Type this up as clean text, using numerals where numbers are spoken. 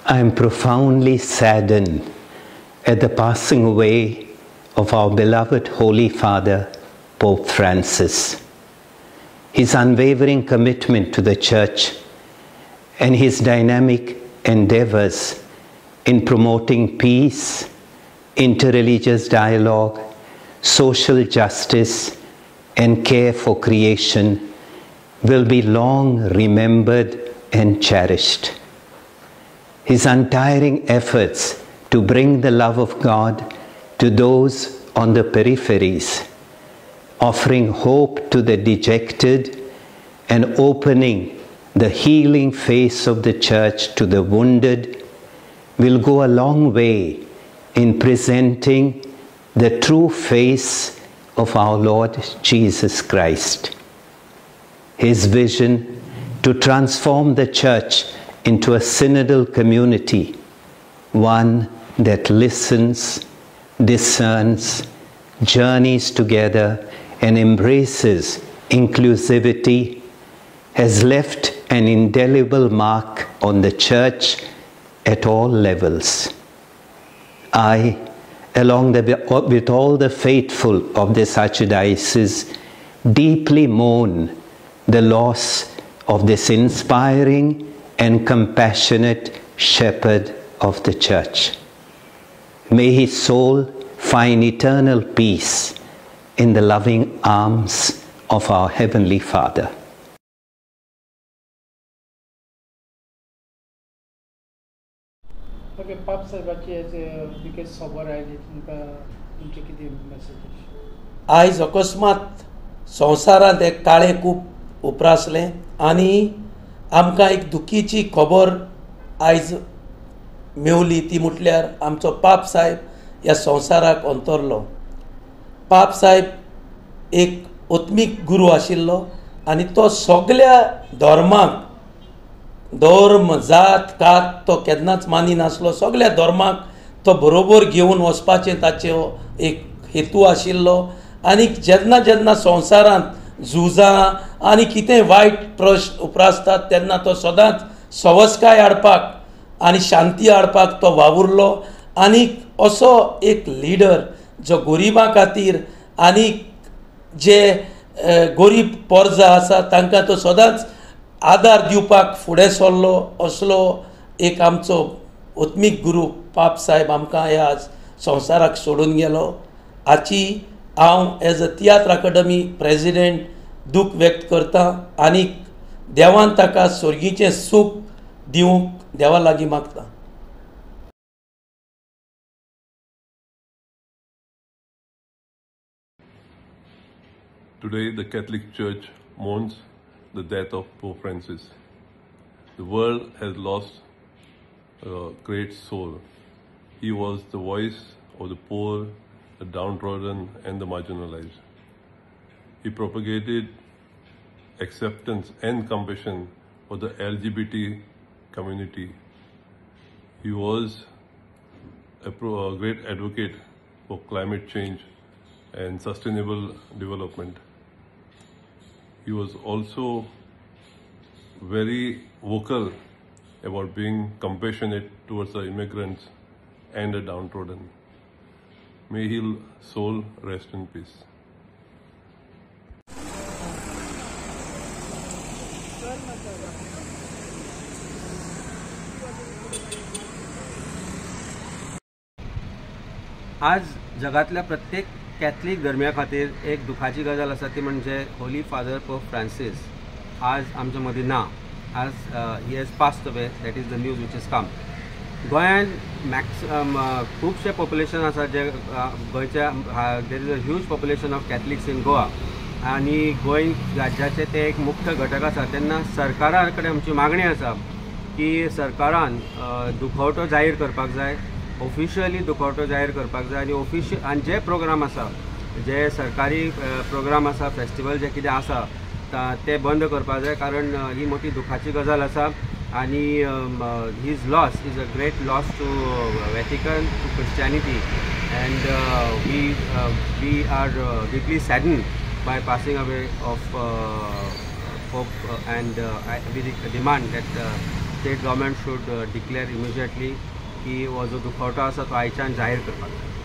I am profoundly saddened at the passing away of our beloved Holy Father, Pope Francis. His unwavering commitment to the Church and his dynamic endeavors in promoting peace, interreligious dialogue, social justice, and care for creation will be long remembered and cherished. His untiring efforts to bring the love of God to those on the peripheries, offering hope to the dejected and opening the healing face of the Church to the wounded, will go a long way in presenting the true face of our Lord Jesus Christ. His vision to transform the Church into a synodal community, one that listens, discerns, journeys together, and embraces inclusivity, has left an indelible mark on the Church at all levels. I, with all the faithful of this Archdiocese, deeply mourn the loss of this inspiring and compassionate shepherd of the Church. May his soul find eternal peace in the loving arms of our Heavenly Father. Okay, Pap साहेबाची बिकेस खबर आयली तुमचे किती message? आयज अकस्मात संवसारांत एक काळें खूब उप्रासलें आनी आमकां एक दुखीची खबर आयज मेवली, ती म्हटल्यार आमचो पाप साहेब ह्या संवसाराक अंतरलो. पाप साहेब एक ओत्मीक गुरू आशिल्लो आनी तो सगळ्या धर्मांक, धर्म, जात, कात तो केन्नाच मानिनासलो. सगळ्या धर्माक तो बरोबर घेवन वचपाचें ताचो एक हेतू आशिल्लो. आनी जेन्ना जेन्ना संवसारांत झुजां आनी कितें वायट प्रश्न उप्रासतात तेन्ना तो सदांच सवस्काय हाडपाक आनी शांती हाडपाक तो वावुरलो. आनी असो एक लिडर जो गरिबां खातीर आनी जे गरीब पोरजा आसा तांकां तो सदांच आदार दिवपाक फुडें सरलो, असलो एक आमचो ओत्मीक गुरू पाप साहेब आमकां ह्या संवसाराक सोडून गेलो. हाची हांव as a tiatr academy president दूख व्यक्त करतां आनी देवान ताका स्वर्गीचें सूख दिवंक देवा लागीं मागतां. Today, the Catholic Church mourns the death of Pope Francis. The world has lost a great soul. He was the voice of the poor, the downtrodden, and the marginalized. He propagated acceptance and compassion for the LGBT community. He was a great advocate for climate change and sustainable development. He was also very vocal about being compassionate towards the immigrants and the downtrodden. May his soul rest in peace. आज जगातल्या प्रत्येक Catholic धर्मिया खातीर एक दुखाची गजाल आसा, ती म्हणजे Holi father pope Francis आज आमच्या मदीं ना. आज he has passed away. That is the news which is come. गोंयान खुबशे पॉप्युलेशन आसा जे गोंयच्या there is a huge population of Catholics in Goa आनी गोंय राज्याचे ते एक मुख्य घटक आसा. तेन्ना सरकारा कडेन आमची मागणी आसा की सरकारान दुखवटो जाहीर करपाक जाय, ऑफिशियली दुखवटो जाहीर करपाक जाय आनी जे प्रोग्राम आसा, जे सरकारी प्रोग्राम आसा, फेस्टिवल जे कितें आसा ते बंद करपाक जाय. कारण ही मोठी दुखाची गजाल आसा आनी his loss is a great loss to Vatican, to Christianity, and we are deeply saddened by passing away of Pope, and we demand that state government should declare immediately की हो जो दुखवटो आसा तो आयच्यान जाहीर करपाक जाय.